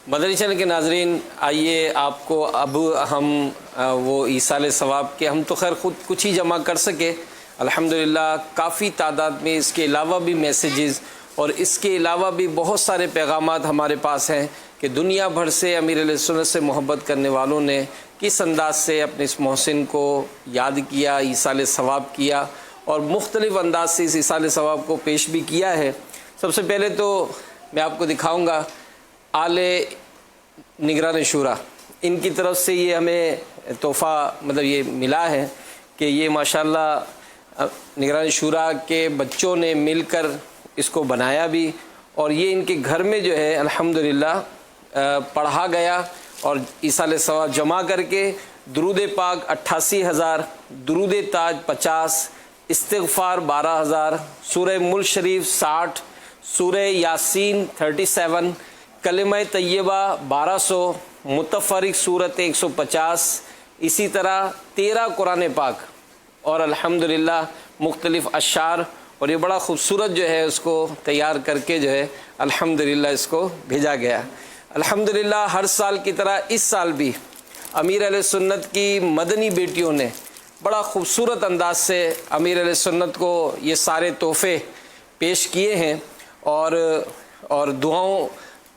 مدنی channel کے ناظرین، آئیے آپ کو اب ہم وہ ایصال ثواب کے، ہم تو خیر خود کچھ ہی جمع کر سکے، الحمدللہ کافی تعداد میں اس کے علاوہ بھی میسیجز اور اس کے علاوہ بھی بہت سارے پیغامات ہمارے پاس ہیں کہ دنیا بھر سے امیر علیہ سنت سے محبت کرنے والوں نے کس انداز سے اپنے اس محسن کو یاد کیا، ایصال ثواب کیا اور مختلف انداز سے اس ایصال ثواب کو پیش بھی کیا ہے۔ سب سے پہلے تو میں آپ کو دکھاؤں گا آل نگران شورا، ان کی طرف سے یہ ہمیں تحفہ مطلب یہ ملا ہے کہ یہ ماشاءاللہ نگران شورا کے بچوں نے مل کر اس کو بنایا بھی، اور یہ ان کے گھر میں جو ہے الحمدللہ پڑھا گیا، اور ایصال ثواب جمع کر کے درود پاک 88,000، درود تاج 50، استغفار 12,000، سورہ ملک شریف 60، سورہ یاسین 37، کلمہ طیبہ 1200، متفرق صورت 150، اسی طرح 13 قرآن پاک اور الحمدللہ مختلف اشعار، اور یہ بڑا خوبصورت جو ہے اس کو تیار کر کے جو ہے الحمدللہ اس کو بھیجا گیا۔ الحمدللہ ہر سال کی طرح اس سال بھی امیر علیہ سنت کی مدنی بیٹیوں نے بڑا خوبصورت انداز سے امیر علیہ سنت کو یہ سارے تحفے پیش کیے ہیں، اور دعاؤں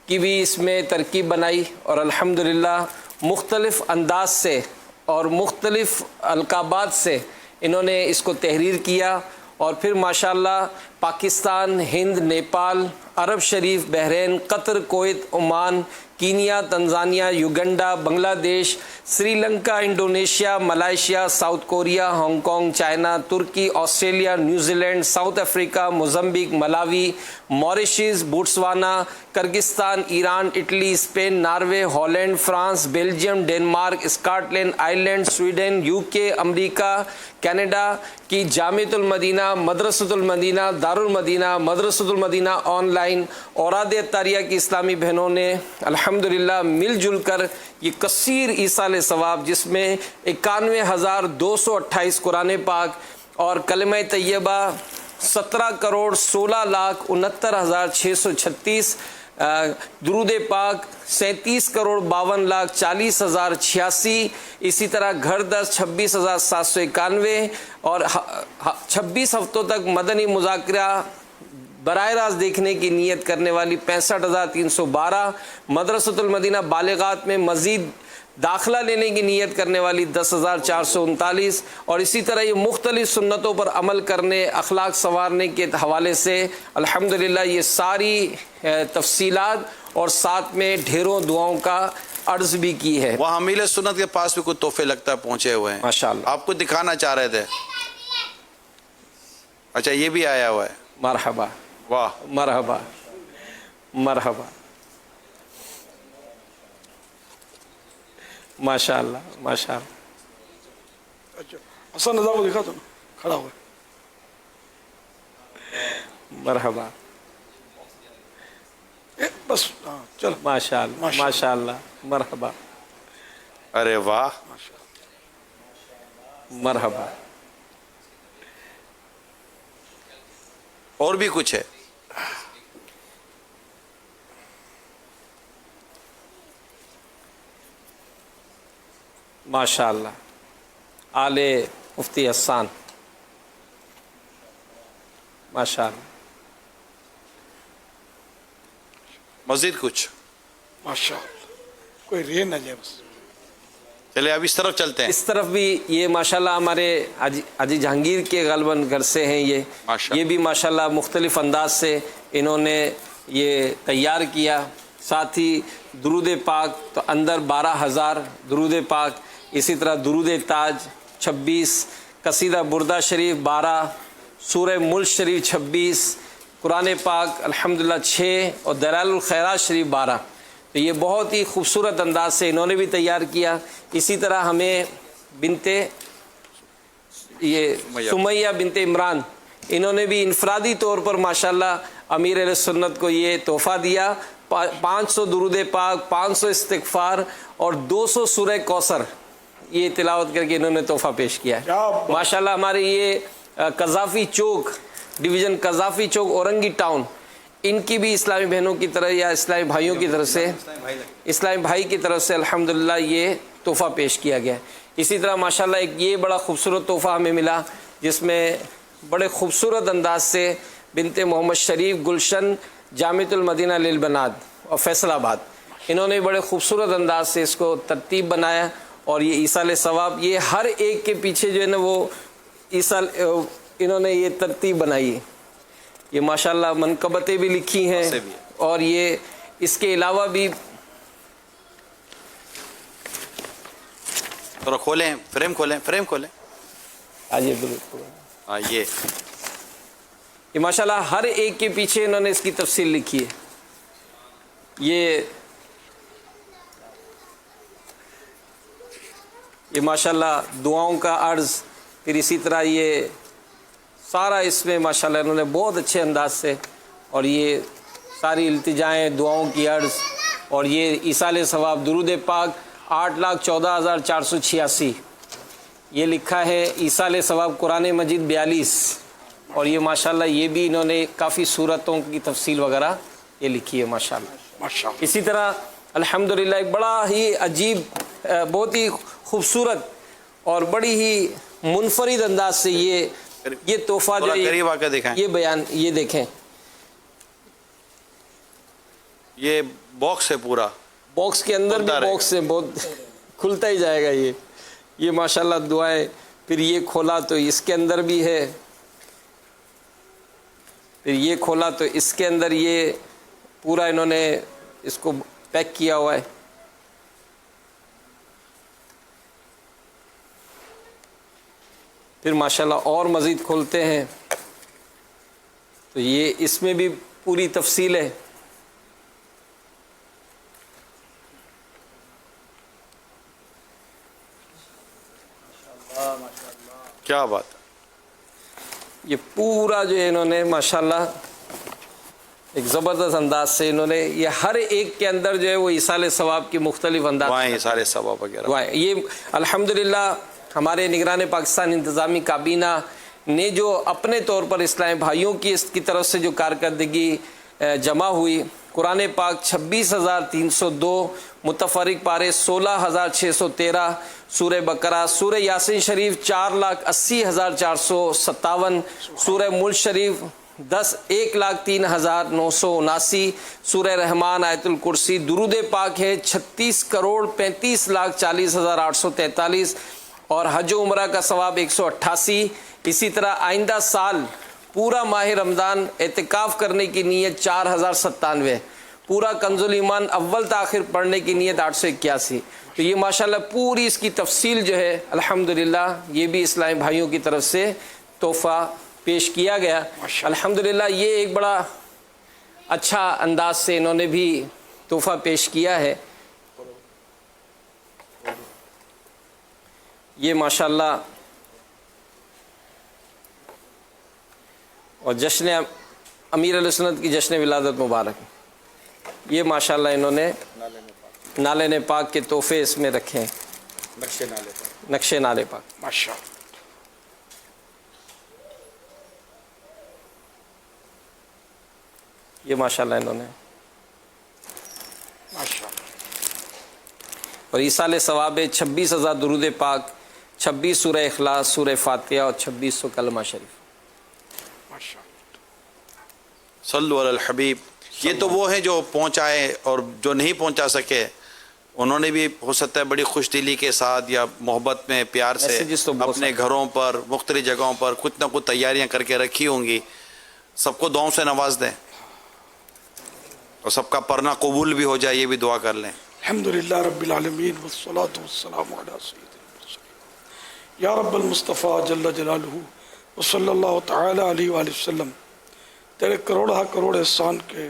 کی بھی اس میں ترکیب بنائی، اور الحمدللہ مختلف انداز سے اور مختلف القابات سے انہوں نے اس کو تحریر کیا، اور پھر ماشاءاللہ پاکستان، ہند، نیپال، عرب شریف، Bahrain, Qatar, Kuwait, Oman, Kenya, Tanzania, Uganda, Bangladesh, Sri Lanka, Indonesia, Malaysia, South Korea, Hong Kong, China, ترکی، Australia, New Zealand, South Africa, Mozambique, Malawi, Mauritius, Botswana, Kyrgyzstan, Iran, Italy, Spain, Norway, Holland, France, Belgium, Denmark, Scotland, Ireland, Sweden, UK، امریکہ، Canada کی جامعۃ المدینہ، مدرسۃ المدینہ، دارالمدینہ، مدرسۃ المدینہ on line, اوراد اطاریہ کی اسلامی بہنوں نے الحمدللہ مل جل کر یہ کثیر ایصال ثواب، جس میں 91,228 قرآن پاک اور کلمہ طیبہ 17,16,69,636، درود پاک 37,52,40,086، اسی طرح گھر دست 26,791، اور 26 ہفتوں تک مدنی مذاکرہ براہ راست دیکھنے کی نیت کرنے والی 65,312، مدرسۃ المدینہ بالغات میں مزید داخلہ لینے کی نیت کرنے والی 10,439، اور اسی طرح یہ مختلف سنتوں پر عمل کرنے، اخلاق سنوارنے کے حوالے سے الحمدللہ یہ ساری تفصیلات اور ساتھ میں ڈھیروں دعاؤں کا عرض بھی کی ہے۔ وہاں امیر سنت کے پاس بھی کچھ تحفے لگتا ہے پہنچے ہوئے ہیں ماشاءاللہ، آپ کو دکھانا چاہ رہے تھے۔ اچھا یہ بھی آیا ہوا ہے، مرحبا، واہ مرحبا، مرحبا، ماشاءاللہ، ماشاءاللہ۔ اچھا حسن رضا کو دکھا تو نا کھڑا ہوا ہے۔ مرحبا، بس ہاں چلو ماشاءاللہ، ماشاءاللہ، مرحبا، ارے واہ، مرحبا۔ اور بھی کچھ ہے؟ ماشاءاللہ، آل مفتی حسان، ماشاءاللہ، مزید کچھ؟ ماشاء اللہ کوئی رہ نہ جائے بس۔ چلے اب اس طرف چلتے ہیں۔ اس طرف بھی یہ ماشاءاللہ ہمارے حاجی جہانگیر کے غالباً گھر سے ہیں یہ بھی ماشاءاللہ مختلف انداز سے انہوں نے یہ تیار کیا، ساتھ ہی درود پاک تو اندر 12,000 درود پاک، اسی طرح درود تاج 26، قصیدہ بردہ شریف 12، سورہ ملک شریف 26، قرآن پاک الحمدللہ 6، اور دلائل الخیرات شریف 12۔ تو یہ بہت ہی خوبصورت انداز سے انہوں نے بھی تیار کیا۔ اسی طرح ہمیں سمیہ بنت عمران، انہوں نے بھی انفرادی طور پر ماشاءاللہ امیر علیہ سنت کو یہ تحفہ دیا، 500 درود پاک، 500 استغفار اور 200 سورہ کوثر یہ تلاوت کر کے انہوں نے تحفہ پیش کیا ہے۔ ماشاءاللہ ہمارے یہ قذافی چوک ڈویژن، قذافی چوک اورنگی ٹاؤن، ان کی بھی اسلامی بہنوں کی طرح یا اسلامی بھائیوں کی طرف سے اسلامی بھائی کی طرف سے الحمدللہ یہ تحفہ پیش کیا گیا. اسی طرح ماشاءاللہ ایک یہ بڑا خوبصورت تحفہ ہمیں ملا جس میں بڑے خوبصورت انداز سے بنت محمد شریف گلشن جامعۃ المدینہ للبنات اور فیصل آباد انہوں نے بڑے خوبصورت انداز سے اس کو ترتیب بنایا. اور یہ ایصال ثواب یہ ہر ایک کے پیچھے جو ہے نا وہ انہوں نے یہ ترتیب بنائی. یہ ماشاءاللہ منقبتیں بھی لکھی ہیں اور یہ اس کے علاوہ بھی تھوڑا کھولیں فریم کھولیں آجیے ہاں یہ ماشاءاللہ ہر ایک کے پیچھے انہوں نے اس کی تفصیل لکھی ہے. یہ ماشاءاللہ دعاؤں کا عرض پھر اسی طرح یہ سارا اس میں ماشاءاللہ انہوں نے بہت اچھے انداز سے اور یہ ساری التجائیں دعاؤں کی عرض اور یہ ایصال ثواب درود پاک 8,14,486 یہ لکھا ہے ایصال ثواب قرآن مجید 42 اور یہ ماشاءاللہ یہ بھی انہوں نے کافی صورتوں کی تفصیل وغیرہ یہ لکھی ہے ماشاءاللہ. اسی طرح الحمدللہ ایک بڑا ہی عجیب بہت ہی خوبصورت اور بڑی ہی منفرد انداز سے یہ تحفہ جو قریب آ کے دیکھیں یہ بیان یہ دیکھیں یہ باکس ہے پورا باکس کے اندر بھی باکس ہے بہت کھلتا ہی جائے گا. یہ ماشاءاللہ دعائیں پھر یہ کھولا تو اس کے اندر بھی ہے پھر یہ کھولا تو اس کے اندر یہ پورا انہوں نے اس کو پیک کیا ہوا ہے. پھر ماشاءاللہ اور مزید کھولتے ہیں تو یہ اس میں بھی پوری تفصیل ہے. کیا بات ہے. یہ پورا جو ہے انہوں نے ماشاءاللہ ایک زبردست انداز سے انہوں نے یہ ہر ایک کے اندر جو ہے وہ ایصال ثواب کی مختلف انداز ایصال ثواب وغیرہ یہ الحمدللہ ہمارے نگران پاکستان انتظامی کابینہ نے جو اپنے طور پر اسلامی بھائیوں کی اس کی طرف سے جو کارکردگی جمع ہوئی قرآن پاک 26,302 متفرق پارے 16,613 سورہ بقرہ سورہ یاسین شریف 4,80,457 سورہ ملک شریف 1,03,979 سورہ رحمان آیت الکرسی درود پاک ہے 36,35,40,843 اور حج و عمرہ کا ثواب 188. اسی طرح آئندہ سال پورا ماہ رمضان اعتکاف کرنے کی نیت 4,097 پورا کنز الایمان اول تاخر پڑھنے کی نیت 881. تو یہ ماشاءاللہ پوری اس کی تفصیل جو ہے الحمدللہ یہ بھی اسلامی بھائیوں کی طرف سے تحفہ پیش کیا گیا. الحمدللہ یہ ایک بڑا اچھا انداز سے انہوں نے بھی تحفہ پیش کیا ہے. یہ ماشاءاللہ اور جشن امیر علیہ سنت کی جشن ولادت مبارک یہ ماشاءاللہ انہوں نے نالے پاک کے تحفے اس میں رکھے ہیں نقشے نالے پاک ماشاءاللہ. یہ ماشاءاللہ انہوں نے ماشاءاللہ. اور ایصال ثواب 26,000 درود پاک 26 سورہ اخلاص سورہ فاتحہ اور 2600 کلمہ شریف. صلو علی الحبیب. یہ تو وہ ہیں جو پہنچائے اور جو نہیں پہنچا سکے انہوں نے بھی ہو سکتا ہے بڑی خوش دلی کے ساتھ یا محبت میں پیار سے اپنے گھروں پر مختلف جگہوں پر کچھ نہ کچھ تیاریاں کر کے رکھی ہوں گی. سب کو دعاؤں سے نواز دیں اور سب کا پڑھنا قبول بھی ہو جائے یہ بھی دعا کر لیں. الحمدللہ رب العالمین والصلاة والسلام علی سید المرسلین یا رب المصطفیٰ جل جلالہ وصلی اللہ تعالی علیہ وآلہ وسلم. تیرے کروڑ احسان کے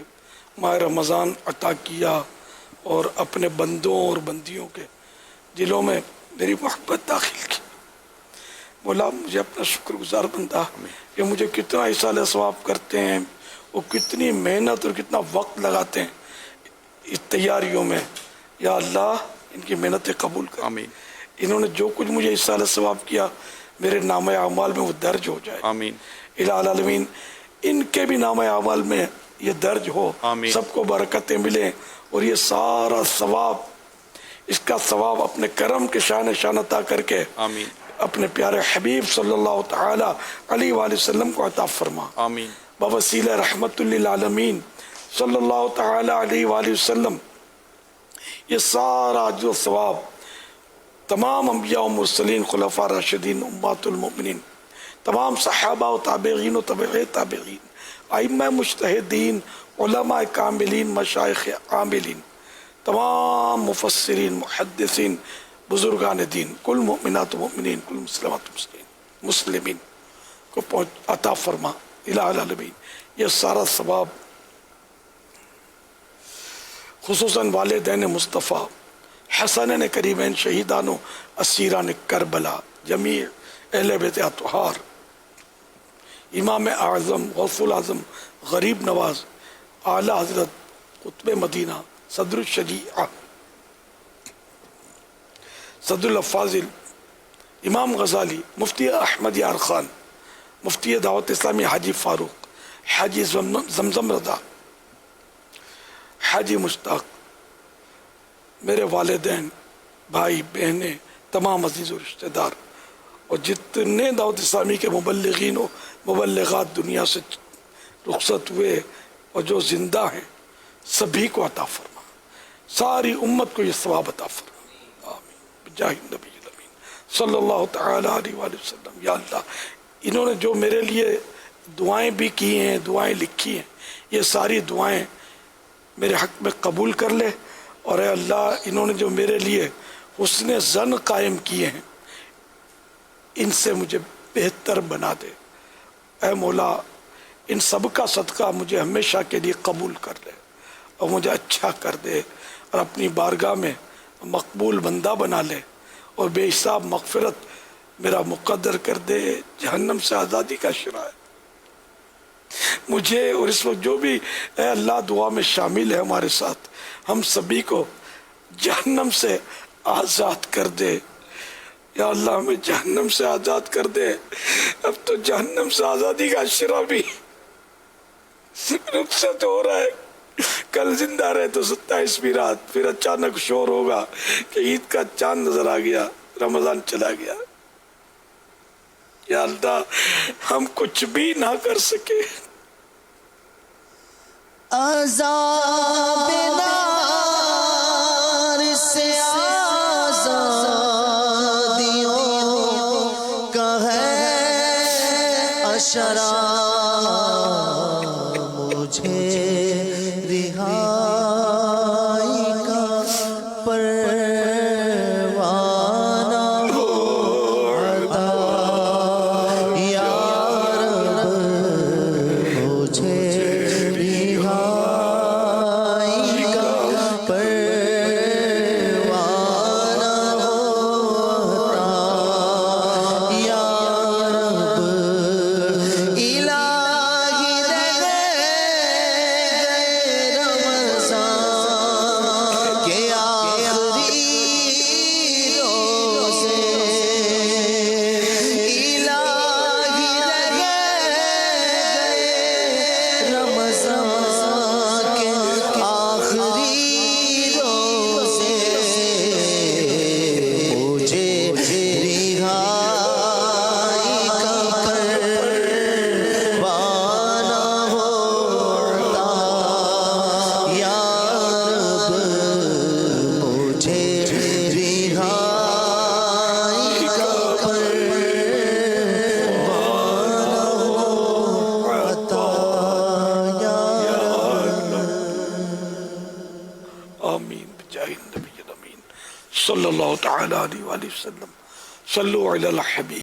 ماہ رمضان عطا کیا اور اپنے بندوں اور بندیوں کے دلوں میں میری محبت داخل کی. مولا مجھے اپنا شکر گزار بندہ کہ مجھے کتنا ایصال ثواب کرتے ہیں وہ کتنی محنت اور کتنا وقت لگاتے ہیں اس تیاریوں میں. یا اللہ ان کی محنتیں قبول کر. آمین. انہوں نے جو کچھ مجھے ایصال ثواب کیا میرے نامہ اعمال میں وہ درج ہو جائے. آمین. الہ العالمین ان کے بھی نامہ اعمال میں یہ درج ہو، آمین۔ سب کو برکتیں ملیں، اور یہ سارا ثواب، اس کا ثواب اپنے کرم کے شان عطا کر کے آمین اپنے پیارے حبیب صلی اللہ تعالی علیہ وآلہ وسلم کو عطا فرما، آمین بوسیلہ رحمت للعالمین صلی اللہ تعالی علیہ وآلہ وسلم۔ یہ سارا جو ثواب تمام انبیاء و مرسلین، خلفاء راشدین، امات المؤمنین، تمام صحابہ و تابعین و تابع تابعین، ائمہ مجتہدین، علماء کاملین، مشائخ عاملین، تمام مفسرین، محدثین، بزرگان دین، کل مؤمنات و مؤمنین، کل مسلمات و مسلمین کو عطا فرما الہ العالمین۔ یہ سارا ثواب خصوصاً والدین مصطفیٰ، حسنین کریمین، شہیدان و اسیران کربلا، جمیع اہل بیت اطہار، امام اعظم، غوث العظم، غریب نواز، اعلی حضرت قطب مدینہ، صدر الشریعہ، صدر الافاضل، امام غزالی، مفتی احمد یار خان، مفتی دعوت اسلامی حاجی فاروق، حاجی زمزم رضا، حاجی مشتاق، میرے والدین، بھائی بہنیں، تمام عزیز و رشتہ دار، اور جتنے دعوت اسلامی کے مبلغین و مبلغات دنیا سے رخصت ہوئے اور جو زندہ ہیں، سبھی کو عطا فرما، ساری امت کو یہ ثواب عطا فرما، آمین بجاہ النبی الامین صلی اللہ تعالی علیہ وآلہ وسلم۔ یا اللہ، انہوں نے جو میرے لیے دعائیں بھی کی ہیں، دعائیں لکھی ہیں، یہ ساری دعائیں میرے حق میں قبول کر لے، اور اے اللہ، انہوں نے جو میرے لیے حسن ظن قائم کیے ہیں، ان سے مجھے بہتر بنا دے۔ اے مولا، ان سب کا صدقہ مجھے ہمیشہ کے لیے قبول کر لے اور مجھے اچھا کر دے، اور اپنی بارگاہ میں مقبول بندہ بنا لے، اور بے حساب مغفرت میرا مقدر کر دے، جہنم سے آزادی کا شرائع مجھے اور اس وقت جو بھی اے اللہ دعا میں شامل ہے ہمارے ساتھ، ہم سبھی کو جہنم سے آزاد کر دے۔ یا اللہ، ہمیں جہنم سے آزاد کر دے۔ اب تو جہنم سے آزادی کا اشرا بھی رخصت ہو رہا ہے، کل زندہ رہے تو 27ویں رات، پھر اچانک شور ہوگا کہ عید کا چاند نظر آ گیا، رمضان چلا گیا۔ یا اللہ، ہم کچھ بھی نہ کر سکے، عذاب نار سے آزادیوں کا ہے اشارہ، مجھے رہائی کا پروانہ ہو عطا، یا رب مجھے صلی اللہ تعالی علیہ وآلہ وسلم۔ صلو علی الحبیب۔